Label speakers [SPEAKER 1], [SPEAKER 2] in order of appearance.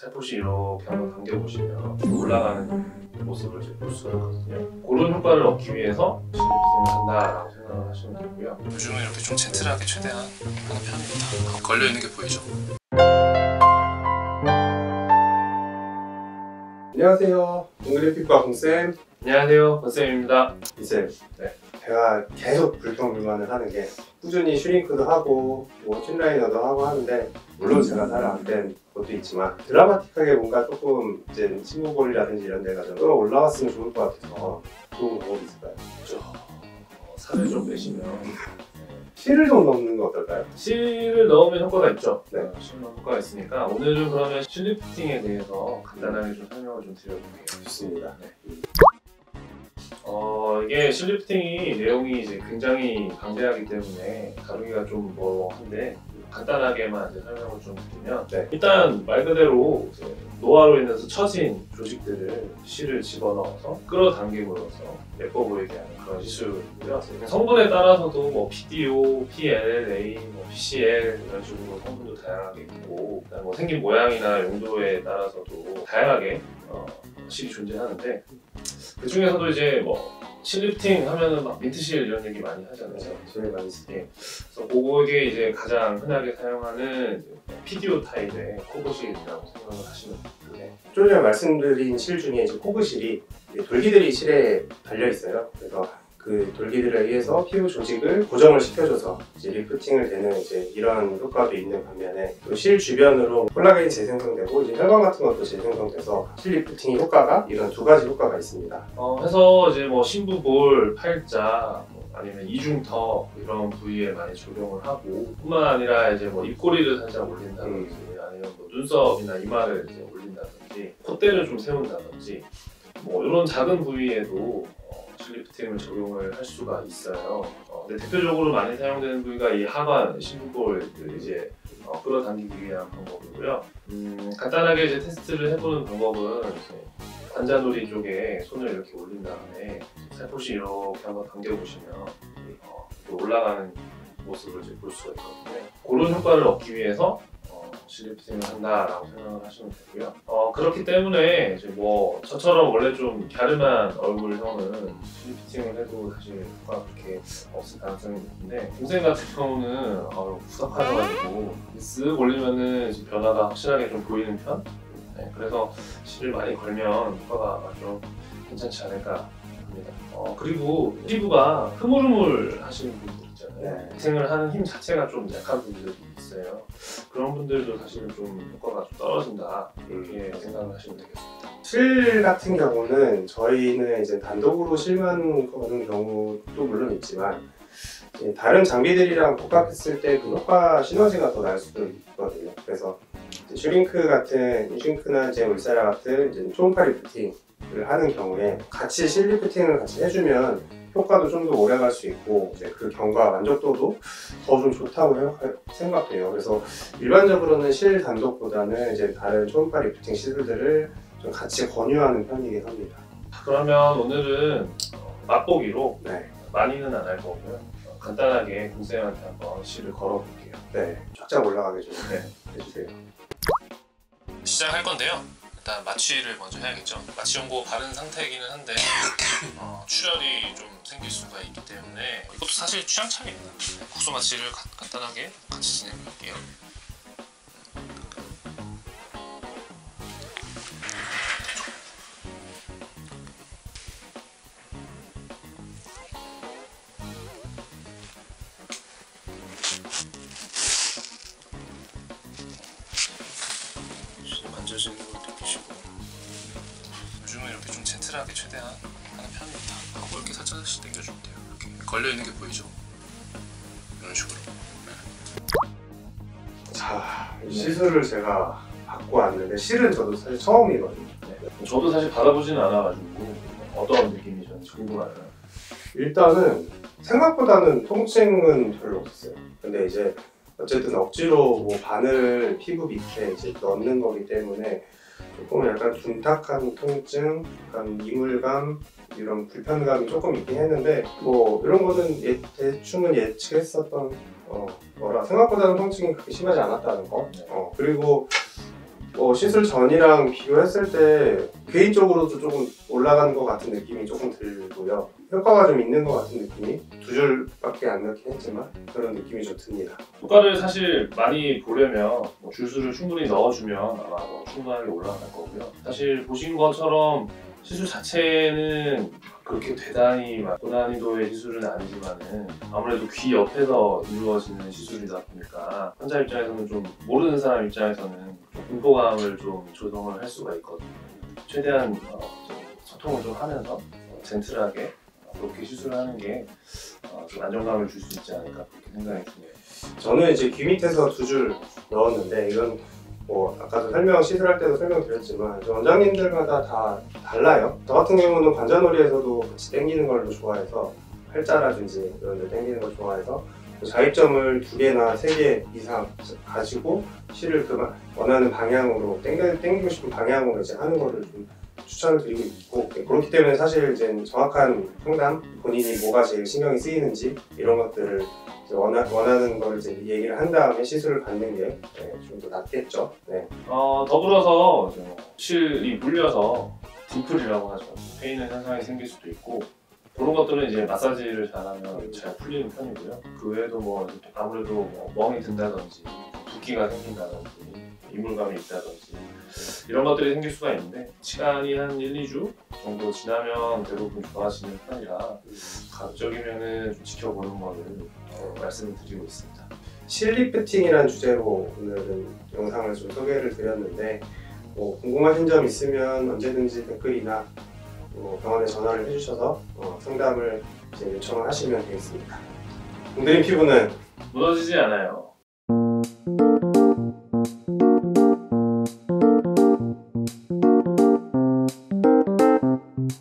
[SPEAKER 1] 살포시 이렇게 한번 당겨보시면 올라가는 모습을 이제 볼 수가 있거든요. 그런 효과를 얻기 위해서 실리프팅을 한다라고 생각을 하시면 되고요.
[SPEAKER 2] 요즘은 이렇게 좀 젠틀하게 최대한 하는 편입니다. 걸려있는 게 보이죠?
[SPEAKER 3] 안녕하세요. 동그래픽과 공쌤.
[SPEAKER 1] 안녕하세요, 권쌤입니다.
[SPEAKER 3] 이쌤,
[SPEAKER 1] 네.
[SPEAKER 3] 제가 계속 불평불만을 하는 게 꾸준히 슈링크도 하고 뭐 핀라이너도 하고 하는데, 물론 제가 잘 안 된 것도 있지만 드라마틱하게 뭔가 조금 이제 친구볼이라든지 이런 데가 좀 끌어올라왔으면 좋을 것 같아서 좋은 방법이 있을까요?
[SPEAKER 1] 살을 좀 빼시면
[SPEAKER 3] 실을 좀 넣는 거 어떨까요?
[SPEAKER 1] 실을 넣으면 효과가 있죠.
[SPEAKER 3] 네.
[SPEAKER 1] 실 넣으면 효과가 있으니까 오늘은 그러면 실리프팅에 대해서 간단하게 좀 설명을 좀 드려볼게요.
[SPEAKER 3] 좋습니다.
[SPEAKER 1] 네. 이게 실리프팅이 내용이 이제 굉장히 방대하기 때문에 다루기가 좀 한데 간단하게만 이제 설명을 좀 드리면,
[SPEAKER 3] 네.
[SPEAKER 1] 일단 말 그대로 이제 노화로 인해서 처진 조직들을 실을 집어넣어서 끌어당김으로써 예뻐 보이게 하는 그런 시술이고요. 성분에 따라서도 뭐 PDO, PLA, 뭐 PCL 이런 식으로 성분도 다양하게 있고, 그다음에 뭐 생긴 모양이나 용도에 따라서도 다양하게 실이 존재하는데, 그 중에서도 이제 뭐 실리프팅 하면은 막 민트실 이런 얘기 많이 하잖아요.
[SPEAKER 3] 제일 많이 쓰게.
[SPEAKER 1] 그래서 그게 이제 가장 흔하게 사용하는 PDO 타입의 코브실이라고 생각을 하시면 되는데,
[SPEAKER 3] 좀 전에 말씀드린 실 중에 이제 코브실이 돌기들이 실에 달려 있어요. 그래서 그 돌기들에 의해서 피부 조직을 고정을 시켜줘서 이제 리프팅을 되는 이제 이런 효과도 있는 반면에, 또 실 주변으로 콜라겐이 재생성되고 이제 혈관 같은 것도 재생성돼서 실 리프팅 효과가 이런 두 가지 효과가 있습니다.
[SPEAKER 1] 해서 이제 뭐 심부볼, 팔자, 아니면 이중턱 이런 부위에 많이 적용을 하고, 뿐만 아니라 이제 뭐 입꼬리를 살짝 올린다든지, 아니면 뭐 눈썹이나 이마를 이제 올린다든지, 콧대를 좀 세운다든지, 뭐 이런 작은 부위에도 실리프팅을 적용을 할 수가 있어요. 근데 대표적으로 많이 사용되는 부위가 이 하관, 심부볼을 이제 끌어당기기 위한 방법이고요. 간단하게 이제 테스트를 해보는 방법은 이제 관자놀이 쪽에 손을 이렇게 올린 다음에 살포시 이렇게 한번 당겨보시면 올라가는 모습을 이제 볼 수가 있거든요. 그런 효과를 얻기 위해서 실리프팅을 한다라고 생각을 하시면 되고요. 그렇기 때문에 이제 뭐 저처럼 원래 좀 갸름한 얼굴형은 실리프팅을 해도 사실 효과가 그렇게 없을 가능성이 높은데, 동생 같은 경우는 후덕하셔가지고 쓱 올리면은 이제 변화가 확실하게 좀 보이는 편? 네, 그래서 실을 많이 걸면 효과가 좀 괜찮지 않을까 합니다. 그리고 피부가 흐물흐물 하시는 분들 있잖아요. 재생을 하는 힘 자체가 좀 약한 분들이 있어요. 그런 분들도 사실은 좀 효과가 좀 떨어진다, 이렇게 생각을 하시면 되겠습니다.
[SPEAKER 3] 실 같은 경우는 저희는 이제 단독으로 실만 거는 경우도 물론 있지만, 다른 장비들이랑 복합했을 때 그 효과 시너지가 더 날 수도 있거든요. 그래서 슈링크나 이제 울사라 같은 이제 초음파 리프팅을 하는 경우에 같이 실 리프팅을 같이 해주면 효과도 좀 더 오래 갈 수 있고, 이제 그 경과 만족도도 더 좀 좋다고 생각해요. 그래서 일반적으로는 실 단독보다는 이제 다른 초음파 리프팅 시술들을 좀 같이 권유하는 편이긴 합니다.
[SPEAKER 1] 그러면 오늘은 맛보기로,
[SPEAKER 3] 네.
[SPEAKER 1] 많이는 안 할 거고요, 간단하게 공쌤한테 한번 실을 걸어볼게요.
[SPEAKER 3] 네, 쫙쫙 올라가게 좀 해주세요.
[SPEAKER 2] 시작할 건데요. 일단 마취를 먼저 해야겠죠. 마취 연고 바른 상태이기는 한데 출혈이 좀 생길 수가 있기 때문에 이것도 사실 취향 차이입니다. 국소 마취를 간단하게 같이 진행할게요. 만져지는 걸 느끼시고, 요즘은 이렇게 좀 젠틀하게 최대한 하는 편입니다. 하고 이렇게 살짝씩 당겨주면 돼요. 이렇게 걸려있는 게 보이죠? 이런 식으로.
[SPEAKER 3] 자, 시술을 제가 받고 왔는데, 실은 저도 사실 처음이거든요.
[SPEAKER 1] 저도 사실 받아보지는 않아가지고 어떤 느낌이셨는지 궁금하네요.
[SPEAKER 3] 일단은 생각보다는 통증은 별로 없었어요. 근데 이제 어쨌든 억지로 뭐 바늘 피부 밑에 이제 넣는 거기 때문에 조금 약간 둔탁한 통증, 약간 이물감, 이런 불편감이 조금 있긴 했는데, 뭐 이런 거는 대충은 예측했었던 거라 생각보다는 통증이 그렇게 심하지 않았다는 거. 그리고 시술 전이랑 비교했을 때 개인적으로도 조금 올라간 것 같은 느낌이 조금 들고요. 효과가 좀 있는 것 같은 느낌이, 2줄밖에 안 넣긴 했지만 그런 느낌이 좀 듭니다.
[SPEAKER 1] 효과를 사실 많이 보려면 줄수를 충분히 넣어주면 아마 충분하게 올라갈 거고요. 사실 보신 것처럼 시술 자체는 그렇게 대단히 고난이도의 시술은 아니지만은 아무래도 귀 옆에서 이루어지는 시술이다 보니까 환자 입장에서는 좀 모르는 사람 입장에서는 좀 공포감을 좀 조성을 할 수가 있거든요. 최대한 좀 소통을 좀 하면서 젠틀하게 그렇게 시술하는 게 좀 안정감을 줄 수 있지 않을까 그렇게 생각이 드네요.
[SPEAKER 3] 저는 이제 귀 밑에서 2줄 넣었는데 이건 아까도 시술할 때도 설명드렸지만 원장님들마다 다 달라요. 저 같은 경우는 관자놀이에서도 같이 당기는 걸 좋아해서 팔자라든지 이런 데 당기는 걸 좋아해서 자입점을 2개나 3개 이상 가지고 실을 원하는 방향으로 당기고 싶은 방향으로 이제 하는 거를 좀 추천을 드리고 있고, 그렇기 때문에 사실 이제 정확한 상담, 본인이 뭐가 제일 신경이 쓰이는지 이런 것들을 이제 원하는 걸 이제 얘기를 한 다음에 시술을 받는 게 좀 더 낫겠죠. 네.
[SPEAKER 1] 더불어서 이제 실이 물려서 딤플이라고 하죠. 페이는 현상이 생길 수도 있고 그런 것들은 이제 마사지를 잘하면 잘 풀리는 편이고요. 그 외에도 아무래도 멍이 든다든지 붓기가 생긴다든지 이물감이 있다든지 이런 것들이 생길 수가 있는데 시간이 한 1, 2주 정도 지나면 대부분 좋아지는 편이라 가급적이면은 좀 지켜보는 거를 말씀을 드리고 있습니다.
[SPEAKER 3] 실 리프팅이라는 주제로 오늘은 영상을 좀 소개를 드렸는데 궁금하신 점 있으면 언제든지 댓글이나 병원에 전화를 해주셔서 상담을 이제 요청을 하시면 되겠습니다. 공드림 피부는
[SPEAKER 1] 무너지지 않아요.